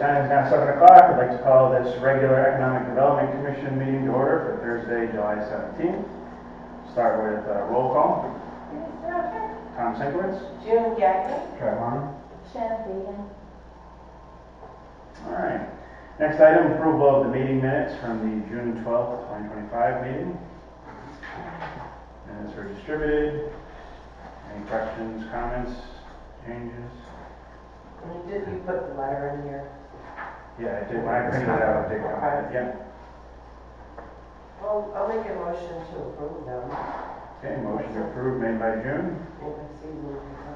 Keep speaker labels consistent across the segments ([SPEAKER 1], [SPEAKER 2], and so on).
[SPEAKER 1] time is now 7 o'clock. I'd like to call this regular Economic Development Commission meeting to order for Thursday, July 17th. Start with roll call. Tom Sinkwitz.
[SPEAKER 2] June Gagnon.
[SPEAKER 1] Trev Harmon.
[SPEAKER 3] Shannon Fagan.
[SPEAKER 1] All right. Next item, approval of the meeting minutes from the June 12th, 2025 meeting. Minutes are distributed. Any questions, comments, changes?
[SPEAKER 2] You put the letter in here.
[SPEAKER 1] Yeah, I did. When I printed it out, I did comment. Yeah.
[SPEAKER 2] Well, I'll make a motion to approve them.
[SPEAKER 1] Okay, motion approved made by June.
[SPEAKER 2] Maybe Susan can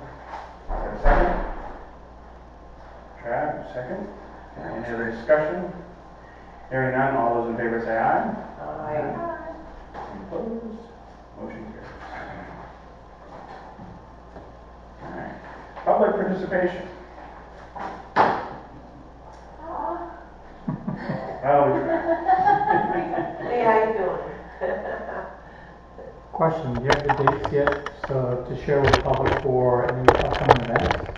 [SPEAKER 1] Got a second? Trav, second. Any other discussion? Hearing none, all those in favor say aye.
[SPEAKER 2] Aye.
[SPEAKER 1] Any opposed? Motion carries. All right. Public participation. Oh, we tried.
[SPEAKER 2] Hey, how you doing?
[SPEAKER 4] Question, do you have the dates yet to share with the public for any upcoming events?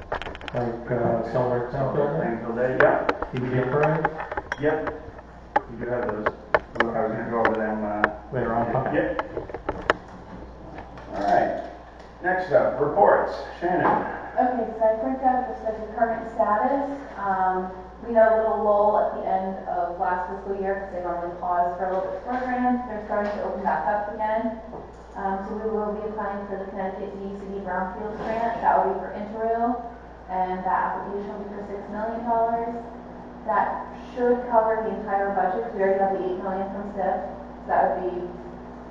[SPEAKER 4] Like Celebrate Plainfield Day?
[SPEAKER 1] Plainfield Day, yeah.
[SPEAKER 4] PBA Parade?
[SPEAKER 1] Yep. We do have those. I was going to go over them
[SPEAKER 4] Later on?
[SPEAKER 1] Yep. All right. Next up, reports. Shannon.
[SPEAKER 3] Okay, so I printed out just like the current status. We had a little lull at the end of last fiscal year because they normally pause for a little bit of programs. They're starting to open back up again. So we will be applying for the Connecticut DCD Brownfield grant. That will be for Interrail, and that application will be for $6 million. That should cover the entire budget because we already have the $8 million from SIF. So that would be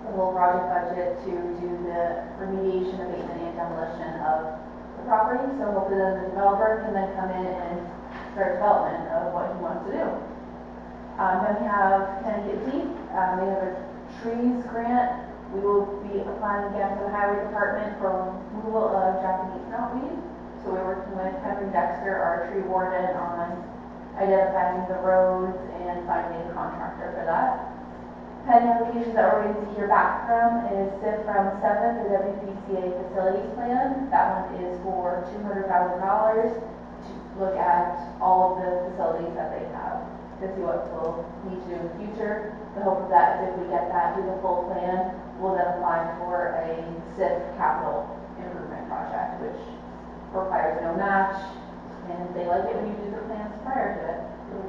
[SPEAKER 3] the whole project budget to do the remediation, abatement, and demolition of the property. So hopefully then the developer can then come in and start development of what he wants to do. Then we have Connecticut Deep. They have a trees grant. We will be applying again for the highway department for removal of Japanese knotweed. So we're working with Henry Dexter, our tree warden, on identifying the roads and finding a contractor for that. Pending applications that we're waiting to hear back from is SIF from 7th, the WPCA facilities plan. That one is for $200,000 to look at all of the facilities that they have to see what we'll need to do in the future. The hope of that is if we get that, do the full plan, we'll then apply for a SIF capital improvement project, which requires no match, and they like it when you do the plans prior to it.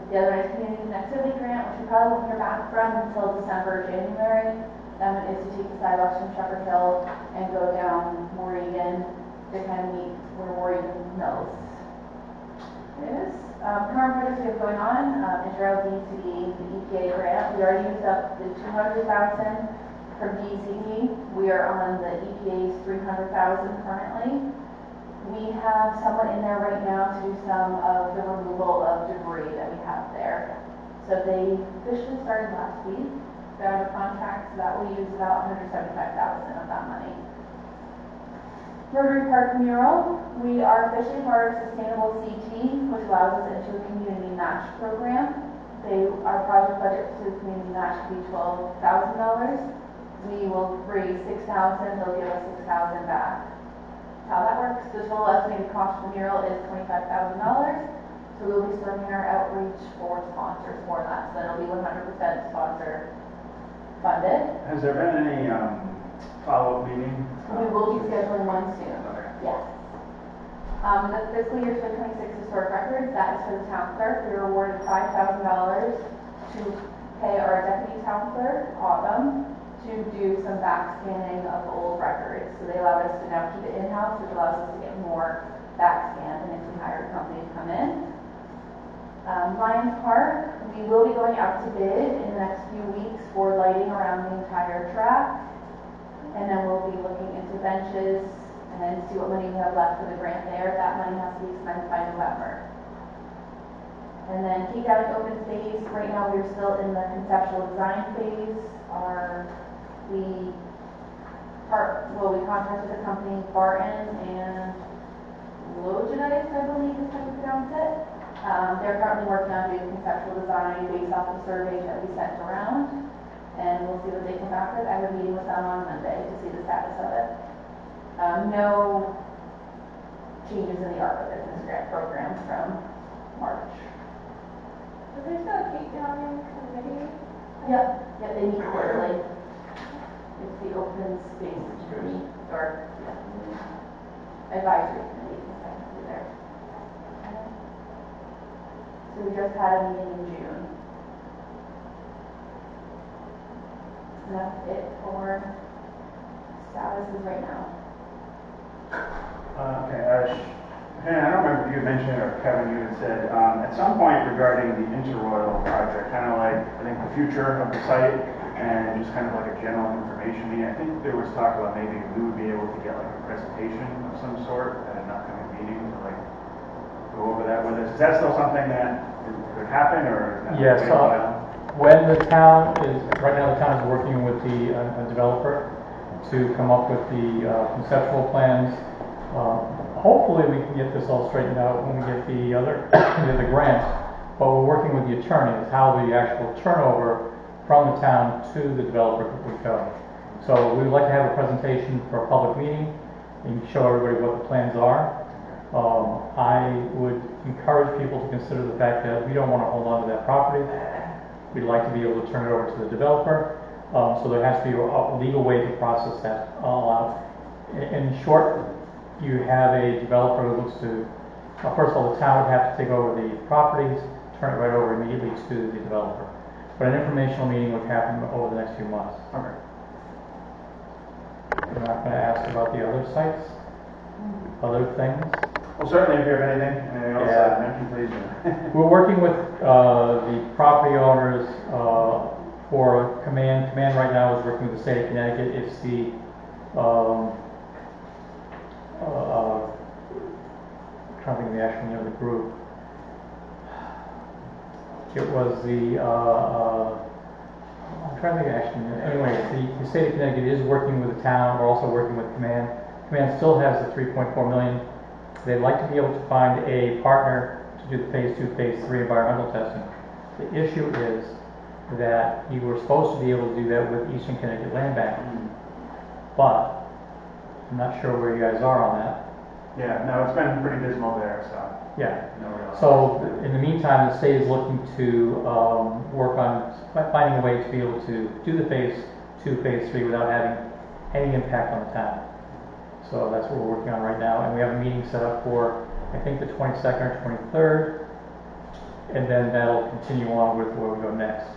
[SPEAKER 3] The other one is Community Connectivity Grant, which we probably won't hear back from until December or January. That one is to take the sidewalks from Shepherd Hill and go down Moragan to kind of meet where Moragan Mills is. Current projects we have going on, Interrail DCD, the EPA grant. We already used up the $200,000 from DCD. We are on the EPA's $300,000 currently. We have someone in there right now to do some of the removal of debris that we have there. So they officially started last week. They're under contract, so that will use about $175,000 of that money. Rotary Park mural. We are officially part of Sustainable CT, which allows us into a community match program. Our project budget to the community match will be $12,000. We will raise $6,000. They'll give us $6,000 back. How that works, the total estimated cost for the mural is $25,000. So we'll be starting our outreach for sponsors for that. So it'll be 100% sponsor funded.
[SPEAKER 1] Has there been any follow-up meeting?
[SPEAKER 3] We will be scheduling one soon.
[SPEAKER 1] Okay.
[SPEAKER 3] Yes. The fiscal year 2026 historic records, that is for the town clerk. We were awarded $5,000 to pay our deputy town clerk, Autumn, to do some back scanning of old records. So they allowed us to now keep it in-house, which allows us to get more back scanned and if we hire a company to come in. Lions Park, we will be going out to bid in the next few weeks for lighting around the entire track. And then we'll be looking into benches and see what money we have left for the grant there. That money has to be spent by November. And then Cape Down Open Space, right now we're still in the conceptual design phase. We contacted the company Barton and Logenites, I believe is how you pronounce it. They're currently working on doing conceptual design based off the surveys that we sent around. And we'll see what they come back with. I have a meeting with them on Monday to see the status of it. No changes in the ARPA business grant program from March.
[SPEAKER 5] Was there still a takedown committee?
[SPEAKER 3] Yep, yep, they meet quarterly. It's the open space committee, or, advisory committee, is technically there. So we just had a meeting in June. And that's it for statuses right now.
[SPEAKER 1] Okay, Shannon, I don't remember if you had mentioned it or Kevin, you had said, at some point regarding the Interroyal project, kind of like, I think the future of the site and just kind of like a general information meeting. I think there was talk about maybe we would be able to get like a presentation of some sort at an upcoming meeting to like go over that with us. Is that still something that could happen or? Is that
[SPEAKER 4] Yes,
[SPEAKER 1] wait a while?
[SPEAKER 4] when the town is, right now the town is working with the developer to come up with the conceptual plans. Hopefully we can get this all straightened out when we get the other, the grant, but we're working with the attorney as how the actual turnover from the town to the developer would go. So we would like to have a presentation for a public meeting and show everybody what the plans are. I would encourage people to consider the fact that we don't want to hold on to that property. We'd like to be able to turn it over to the developer. So there has to be a legal way to process that all out. In short, you have a developer who looks to, first of all, the town would have to take over the properties, turn it right over immediately to the developer. But an informational meeting would happen over the next few months.
[SPEAKER 1] Okay.
[SPEAKER 4] I'm not going to ask about the other sites, other things.
[SPEAKER 1] Well, certainly if you have anything else
[SPEAKER 4] Yeah.
[SPEAKER 1] mention, please.
[SPEAKER 4] We're working with the property owners for Command. Command right now is working with the state of Connecticut. It's the I'm trying to think of the actual name of the group. It was the I'm trying to think of the actual name. Anyway, the state of Connecticut is working with the town. We're also working with Command. Command still has the 3.4 million. They'd like to be able to find a partner to do the phase 2, phase 3 environmental testing. The issue is that you were supposed to be able to do that with Eastern Connecticut Land Bank, but I'm not sure where you guys are on that.
[SPEAKER 1] Yeah, no, it's been pretty dismal there, so.
[SPEAKER 4] Yeah.
[SPEAKER 1] No real.
[SPEAKER 4] So in the meantime, the state is looking to work on finding a way to be able to do the phase 2, phase 3 without having any impact on the town. So that's what we're working on right now, and we have a meeting set up for, I think, the 22nd or 23rd, and then that'll continue on with where we go next.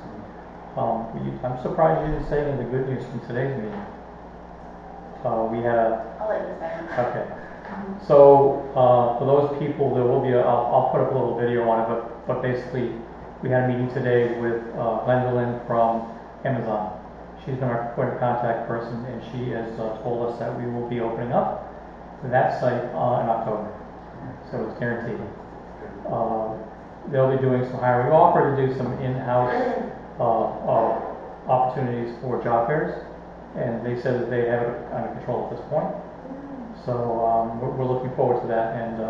[SPEAKER 4] I'm surprised you didn't say any of the good news from today's meeting. We had
[SPEAKER 3] I'll let you say.
[SPEAKER 4] okay. So for those people, there will be I'll put up a little video on it, but basically we had a meeting today with Gwendolyn from Amazon. She's been our point of contact person, and she has told us that we will be opening up that site in October. So it's guaranteed. They'll be doing some hiring. We offer to do some in-house opportunities for job fairs, and they said that they have it under control at this point. So we're looking forward to that and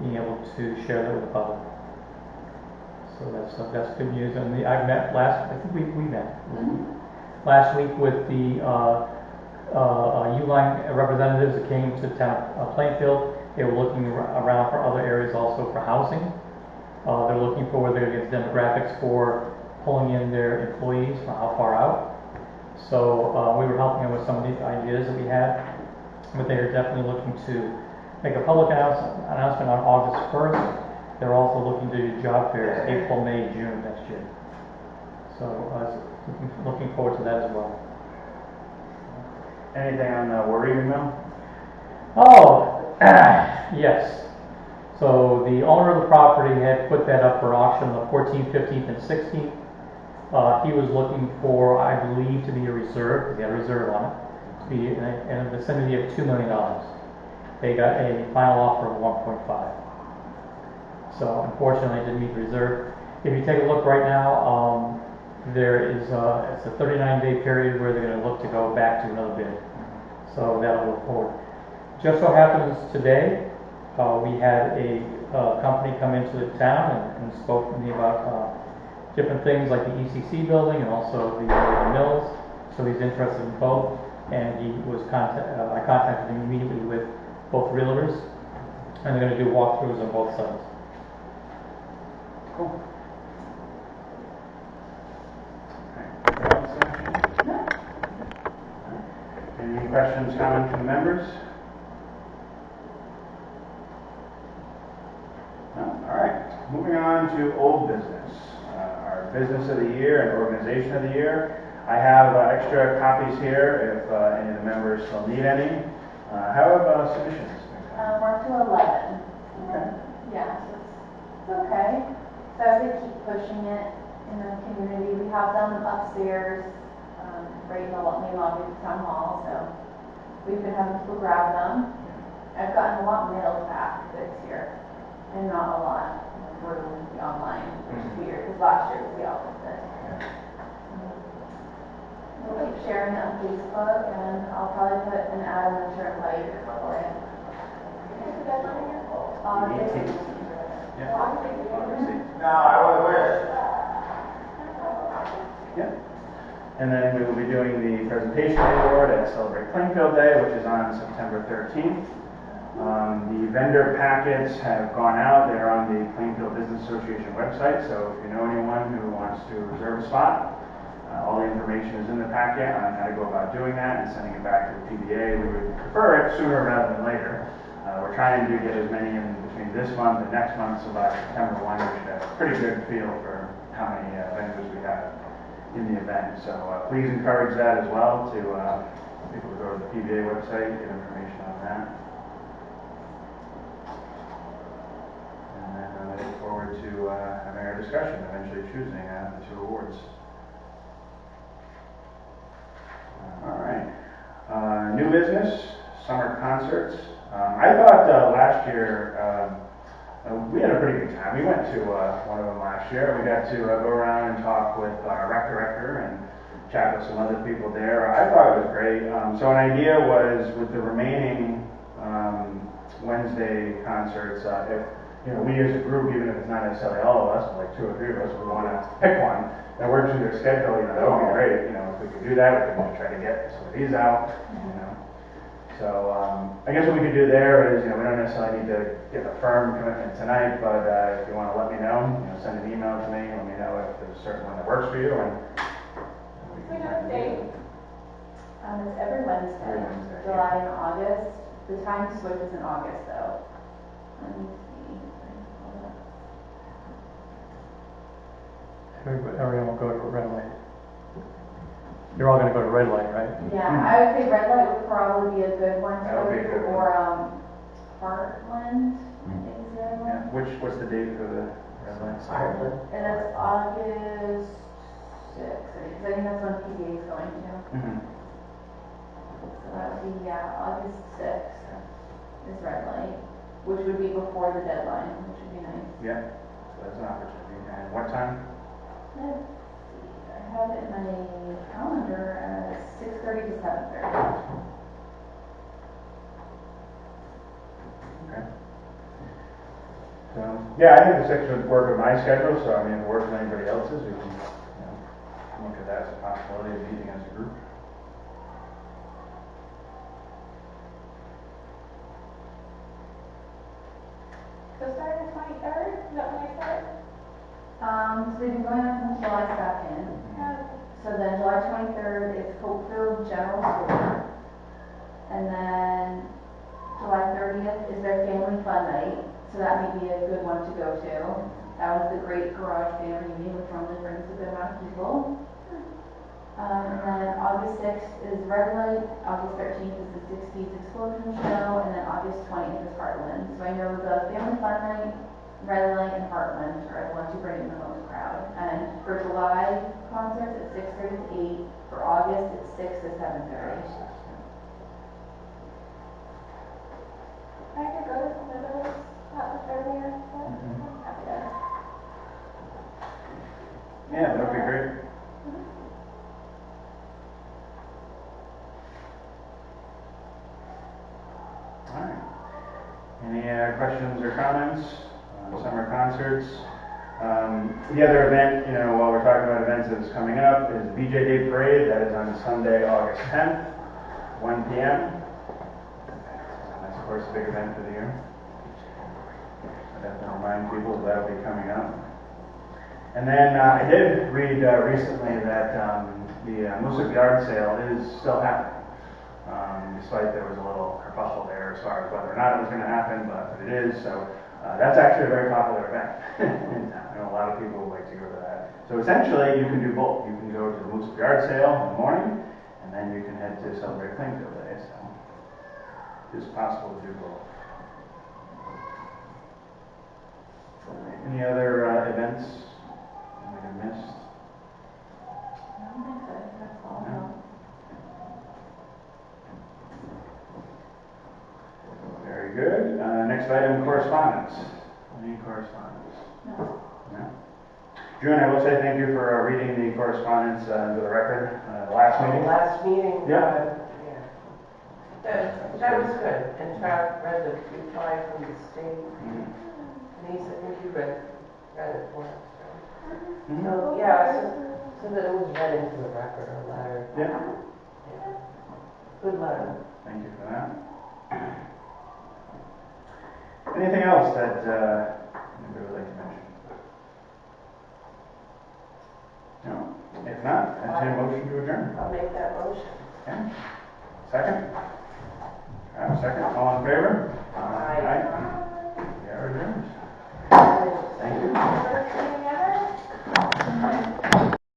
[SPEAKER 4] being able to share that with the public. So that's good news. And I met I think we met last week with the Uline representatives that came to town Plainfield. They were looking around for other areas also for housing. They're looking for where they're going to get demographics for pulling in their employees from how far out. So we were helping them with some of the ideas that we had, but they are definitely looking to make a public announcement on August 1st. They're also looking to do job fairs April, May, June next year. So looking forward to that as well.
[SPEAKER 1] Anything on the Worthing Mill?
[SPEAKER 4] Oh, yes. So the owner of the property had put that up for auction on the 14th, 15th, and 16th. He was looking for, I believe, to be a reserve, because he had a reserve on it, to be in a vicinity of $2 million. They got a final offer of 1.5. So unfortunately, it didn't meet the reserve. If you take a look right now, there is it's a 39-day period where they're going to look to go back to another bid. So that'll go forward. Just so happens today, we had a company come into the town and spoke to me about different things like the ECC building and also the mills. So he's interested in both, and I contacted him immediately with both realtors, and they're going to do walkthroughs on both sides.
[SPEAKER 1] Cool. Any questions, comments from members? No? All right, moving on to old business. Our business of the year and organization of the year. I have extra copies here if any of the members still need any. How have submissions been going?
[SPEAKER 3] We're up to 11.
[SPEAKER 1] Okay.
[SPEAKER 3] Yeah, so it's okay. So I would keep pushing it in the community. We have them upstairs, right in the main lobby of the town hall, so we've been having people grab them. I've gotten a lot mailed back this year, and not a lot through the online, which is weird, because last year was the opposite. We'll keep sharing it on Facebook, and I'll probably put an ad on the Turnpike for it.
[SPEAKER 5] Is the deadline yet?
[SPEAKER 3] August
[SPEAKER 1] 18th.
[SPEAKER 3] 18th.
[SPEAKER 1] Yeah. Obviously.
[SPEAKER 6] No, I would wish.
[SPEAKER 1] Yeah. And then we will be doing the presentation award at Celebrate Plainfield Day, which is on September 13th. The vendor packets have gone out. They're on the Plainfield Business Association website, so if you know anyone who wants to reserve a spot, all the information is in the packet on how to go about doing that and sending it back to the PBA. We would prefer it sooner rather than later. We're trying to get as many in between this month and next month, so by September 1, we should have a pretty good feel for how many vendors we have in the event. So please encourage that as well to people to go to the PBA website, get information on that. And then I look forward to having our discussion, eventually choosing the two awards. All right. New business, summer concerts. I thought last year we had a pretty good time. We went to one of them last year. We got to go around and talk with our rec director and chat with some other people there. I thought it was great. So an idea was with the remaining Wednesday concerts, if we as a group, even if it's not necessarily all of us, like 2 or 3 of us, we want to pick one that works with their schedule. That would be great. If we could do that, we could try to get some of these out. So I guess what we could do there is, we don't necessarily need to get a firm commitment tonight, but if you want to let me know, send an email to me, let me know if there's a certain one that works for you. And
[SPEAKER 5] We know the date.
[SPEAKER 3] It's every Wednesday,
[SPEAKER 1] Every Wednesday,
[SPEAKER 3] July and August. The time switch is in August, though. Let me see.
[SPEAKER 4] Everyone will go to a red light. You're all going to go to red light, right?
[SPEAKER 3] Yeah, I would say red light would probably be a good one
[SPEAKER 1] That would be a
[SPEAKER 3] to
[SPEAKER 1] good one.
[SPEAKER 3] or Heartland, I think is the other
[SPEAKER 1] Yeah.
[SPEAKER 3] one.
[SPEAKER 1] What's the date for the red lights?
[SPEAKER 6] Ireland.
[SPEAKER 3] And that's August 6th, because I think that's when PBA is going to.
[SPEAKER 1] Mm-hmm.
[SPEAKER 3] So that would be, August 6th is red light, which would be before the deadline, which would be nice.
[SPEAKER 1] Yeah, so that's an opportunity. And what time?
[SPEAKER 3] Let's see, I have it in my calendar as 6:30 to 7:30.
[SPEAKER 1] Okay. So, yeah, I think the 6 would work with my schedule, so if it works with anybody else's, we can, look at that as a possibility of meeting as a group.
[SPEAKER 5] So starting the 23rd, is that when they start?
[SPEAKER 3] So they've been going on since July 2nd. So then July 23rd is Hopefield General Store. And then July 30th is their family fun night. So that may be a good one to go to. That was the Great Garage Band Reunion, which normally brings a good amount of people. And then August 6th is Red Light. August 13th is the 60s Explosion Show. And then August 20th is Heartland. So I know the family fun night, Red Light, and Heartland are the ones who bring in the most crowd. And for July concerts, it's 6:30 to 8. For August, it's 6 to 7:30.
[SPEAKER 5] I could go to some of those not much earlier, but
[SPEAKER 1] Mhm.
[SPEAKER 5] I'm happy to.
[SPEAKER 1] Yeah, that would be great. All right. Any questions or comments on summer concerts? The other event, while we're talking about events that is coming up, is the BJ Day Parade. That is on Sunday, August 10th, 1 p.m. That's, of course, a big event for the year. I definitely remind people that will be coming up. And then I did read recently that the Moosic Yard Sale is still happening. despite there was a little kerfuffle there as far as whether or not it was going to happen, but it is. So that's actually a very popular event in town. I know a lot of people like to go to that. So essentially, you can do both. You can go to the Moose Yard Sale in the morning, and then you can head to celebrate Plainfield Day. So it's possible to do both. Any other events you might have missed?
[SPEAKER 3] I don't think so, I think that's all.
[SPEAKER 1] No. Very good. Next item, correspondence. Any correspondence?
[SPEAKER 3] No.
[SPEAKER 1] No? June, I will say thank you for reading the correspondence into the record the last meeting.
[SPEAKER 2] Last meeting.
[SPEAKER 1] Yeah.
[SPEAKER 2] That was good. And Trav read the reply from the state.
[SPEAKER 1] Mhm.
[SPEAKER 2] Denise, I think you read it for us, right?
[SPEAKER 1] Mhm.
[SPEAKER 2] So, yeah, so that it was read into the record, a letter.
[SPEAKER 1] Yeah.
[SPEAKER 2] Yeah. Good letter.
[SPEAKER 1] Thank you for that. Anything else that anybody would like to mention? No? If not, entertain a motion to adjourn.
[SPEAKER 2] I'll make that motion.
[SPEAKER 1] Okay. Second? Second. All in favor?